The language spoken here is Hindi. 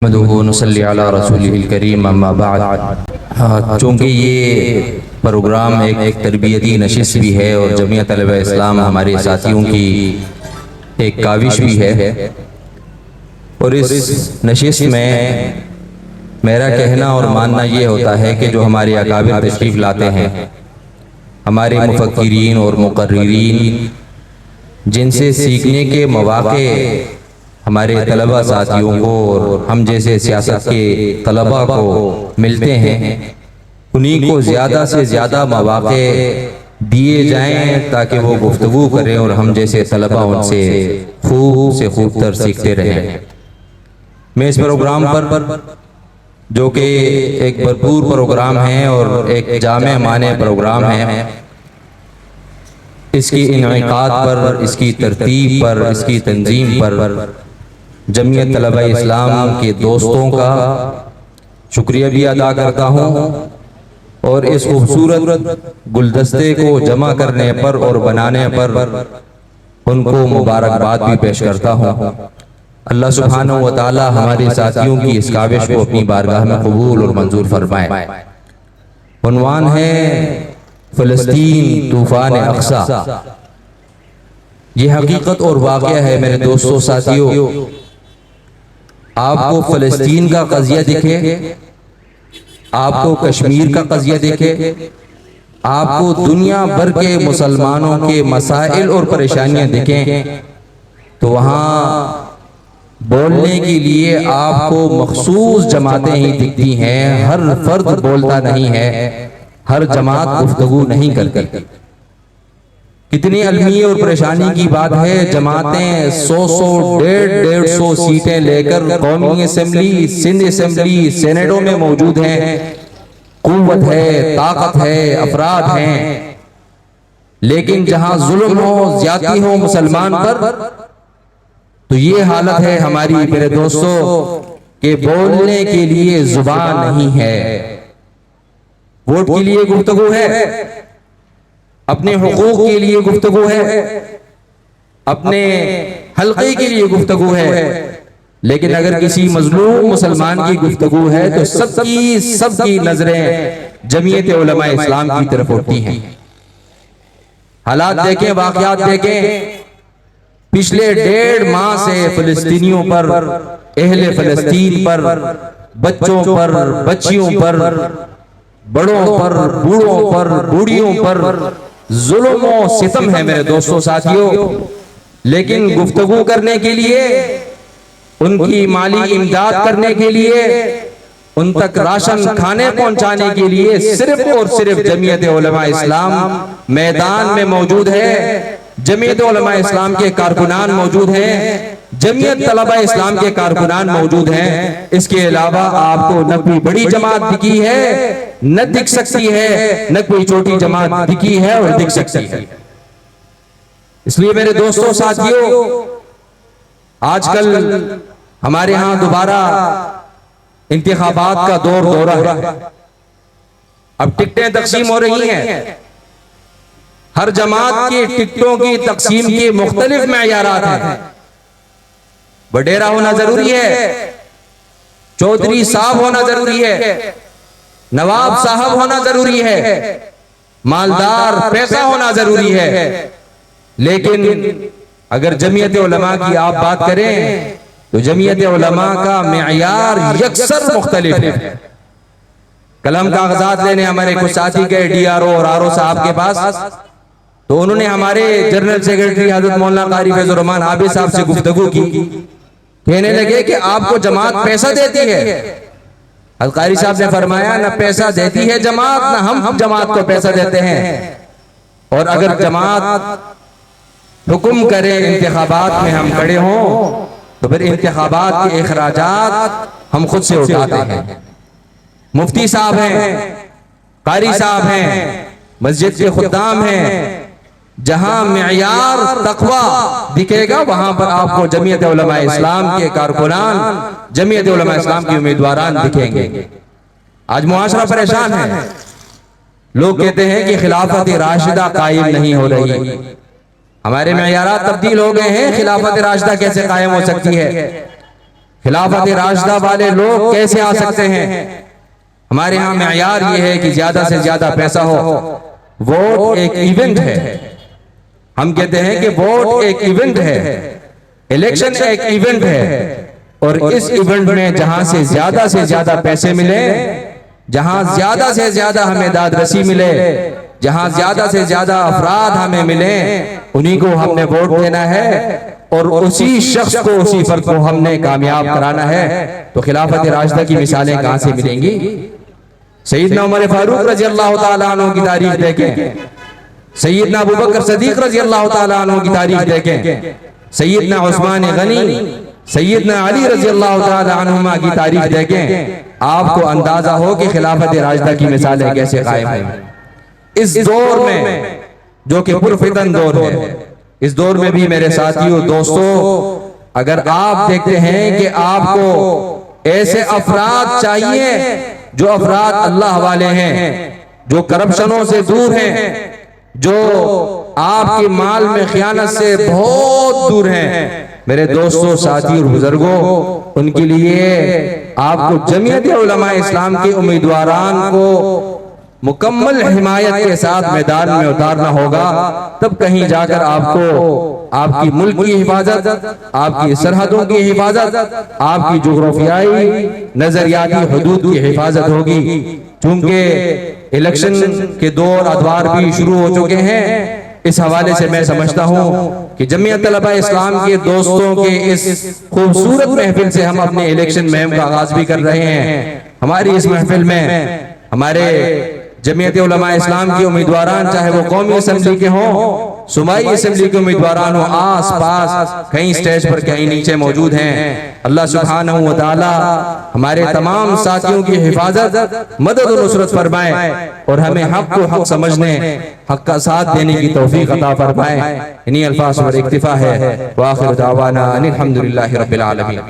नसल्ली अला रसूलिल करीम अम्मा बाद। चूँकि ये प्रोग्राम एक तरबियती नशिस्त भी है और जमीयत तलबा इस्लाम हमारे साथियों की एक काविश भी है, और इस नशिस्त में मेरा कहना और मानना ये होता है कि जो हमारे अकाबिर तशरीफ़ लाते हैं, हमारे मुफक्किरीन और मुकर्रिरीन, जिनसे सीखने के मौक़े हमारे तलबा साथियों को और हम जैसे सियासत के तलबा को मिलते हैं, उन्हीं को ज़्यादा से ज़्यादा मौक़े दिए जाएं ताकि वो गुफ्तगू करें और हम जैसे तलबा उनसे खूब से खूब तर सीखते रहें। मैं इस प्रोग्राम पर, जो कि एक भरपूर प्रोग्राम है और एक जामे माने प्रोग्राम है, इसकी इनेकाद पर, इसकी तरतीब पर, इसकी तंजीम पर जमीयत तलबा इस्लाम के दोस्तों का शुक्रिया भी अदा करता हूँ, और इस खूबसूरत गुलदस्ते को जमा करने पर और बनाने पर उनको मुबारकबाद भी पेश करता हूँ। अल्लाह सुब्हानहू व तआला हमारे साथियों की इस काविश को अपनी बारगाह में कबूल और मंजूर फरमाए। उन्वान है फ़लस्तीन तूफ़ान अक़सा। ये हकीकत और वाक़या है मेरे दोस्तों साथियों। आपको फ़लस्तीन का क़ज़िया दिखे, आपको कश्मीर का क़ज़िया दिखे, आपको दुनिया भर के मुसलमानों के मसाइल और परेशानियां दिखें, तो वहाँ बोलने के लिए आपको मखसूस जमातें ही दिखती हैं। हर फर्द बोलता नहीं है, हर जमात गुफ्तगू नहीं करती। कितनी अलमी और परेशानी की बात है, जमातें 100-100, 150-150 सीटें लेकर कौमी असेंबली, सिंध असेंबली, सेनेटों में मौजूद हैं। कुव्वत है, ताकत है, अफराद हैं, लेकिन जहां जुल्म हो, ज्यादती हो मुसलमान पर, तो ये हालत है हमारी मेरे दोस्तों कि बोलने के लिए जुबान नहीं है। वोट के लिए गुफ्तगू है, अपने हुकूक के लिए गुफ्तगू है, अपने हल्के के लिए गुफ्तगू है, लेकिन अगर किसी मजलूम मुसलमान की गुफ्तगू है तो सबकी नजरें जमीयत उलमा इस्लाम की तरफ उठती हैं। हालात देखें, वाक़यात देखें। पिछले 1.5 माह से फिलिस्तीनियों पर, अहले फिलिस्तीन पर, बच्चों पर, बच्चियों पर, बड़ों पर, बूढ़ों पर, बूढ़ियों पर जुल्म और सितम है मेरे दोस्तों साथियों। लेकिन गुफ्तगू करने के लिए, उनकी माली इमदाद करने के लिए, उन तक राशन खाने पहुंचाने के लिए सिर्फ और सिर्फ जमीयत उलमा इस्लाम मैदान में मौजूद है। जमीयत उलमा इस्लाम के कारकुनान मौजूद हैं, जमीयत तलबा इस्लाम के कारकुनान मौजूद हैं। इसके अलावा आपको न कोई बड़ी जमात दिखी है, न दिख सकती है, न कोई छोटी जमात दिखी है और दिख सकती है। इसलिए मेरे दोस्तों साथियों, आजकल हमारे यहां दोबारा इंतखाबात का दौरा है। अब टिकटें तकसीम हो रही हैं। हर जमात की टिकटों की तकसीम के मुख्तलिफ मेयारात हैं। वडेरा होना जरूरी है, चौधरी साहब होना जरूरी है, नवाब साहब होना जरूरी है, मालदार पैसा होना जरूरी है। लेकिन अगर जमीयत उलमा की आप बात करें तो जमीयत उलमा का मेयार यकसर मुख्तलिफ है। कलम कागजात लेने हमारे कुछ साथी गए DRO और RO साहब के पास, तो उन्होंने हमारे जनरल सेक्रेटरी हजरत मौलाना कारी फैजुर रहमान आबिद साहब से गुफ्तगू की। कहने लगे कि आपको जमात पैसा देती है। हजरत कारी साहब ने फरमाया, न पैसा देती है जमात, न हम जमात को पैसा देते हैं। और अगर जमात हुक्म करे इंतखाबात में हम खड़े हों, तो फिर इंतखाबात के अखराजात हम खुद से उठाते हैं। मुफ्ती साहब हैं, कारी साहब हैं, मस्जिद के खुद्दाम हैं। जहां मेयार तकवा दिखेगा, वहां पर आपको जमीयत उलमा इस्लाम के कारकुनान, जमीयत उलमा इस्लाम के उम्मीदवारान दिखेंगे। आज मुआशरा परेशान है। लोग कहते हैं कि खिलाफत राशिदा कायम नहीं हो रही। हमारे मेयारात तब्दील हो गए हैं, खिलाफत राशिदा कैसे कायम हो सकती है? खिलाफत राशिदा वाले लोग कैसे आ सकते हैं? हमारे यहाँ मेयार ये है कि ज्यादा से ज्यादा पैसा हो। वोट एक इवेंट है, हम कहते हैं कि वोट एक इवेंट है, इलेक्शन एक इवेंट है, और इस इवेंट में जहां से ज्यादा पैसे मिले, जहां ज्यादा से ज्यादा हमें दादरसी मिले, जहां ज्यादा से ज्यादा अफराद हमें मिले, उन्हीं को हमने वोट देना है और उसी शख्स को, उसी फर्द को हमने कामयाब कराना है। तो खिलाफत राशिदा की मिसालें कहां से मिलेंगी? सैयदना उमर फारूक रजी अल्लाह ताला अन्हु की तारीख देखें, सैयदना अबू बकर सदीक रजी अल्लाह ताला अन्हु की तारीख देखें, सैयदना उस्मान गनी, सैयदना अली रजी अल्लाह ताला अन्हुमा की तारीख देखें। आपको अंदाजा हो कि खिलाफत राशिदा की मिसालें कैसे कायम हैं। इस दौर में जो कि पुरफितन दौर है, इस दौर में भी मेरे साथियों, दोस्तों, अगर आप देखते हैं कि आपको ऐसे अफराद चाहिए जो अफराद अल्लाह वाले हैं, जो करप्शनों से दूर हैं, जो आपके माल में खयानत से बहुत दूर हैं, मेरे दोस्तों, साथियों और बुजुर्गों, उनके लिए आपको जमीयत उलमा इस्लाम के उम्मीदवारान को मुकम्मल हिमायत के साथ मैदान में उतारना होगा। तब कहीं जाकर आपको आपकी मुल्क की हिफाजत, आपकी सरहदों की हिफाजत, आपकी जोग्राफियाई नजरियाती हुदूद की हिफाजत होगी। चूंकि इलेक्शन के दौर अदवार भी शुरू हो चुके हैं, इस हवाले से मैं समझता हूं कि जमीयत तलबा इस्लाम के दोस्तों के इस खूबसूरत महफिल से हम अपने इलेक्शन मुहिम का आगाज भी कर रहे हैं। हमारी इस महफिल में हमारे जमीयत उलमा इस्लाम के उम्मीदवारान, चाहे वो कौमी असेंबली के हों, सूबाई असेंबली के उम्मीदवारान हो, आस पास कहीं स्टेज पर कहीं नीचे मौजूद हैं। अल्लाह सुब्हानहू व तआला हमारे तमाम साथियों की हिफाजत, मदद और नुसरत फरमाए और हमें हक को हक समझने, हक का साथ देने की तौफीक अता फरमाए। इन्हीं अल्फाज पर इक्तिफा है। व आखिर दावाना अनिल हम्दुलिल्लाहि रब्बिल आलमीन।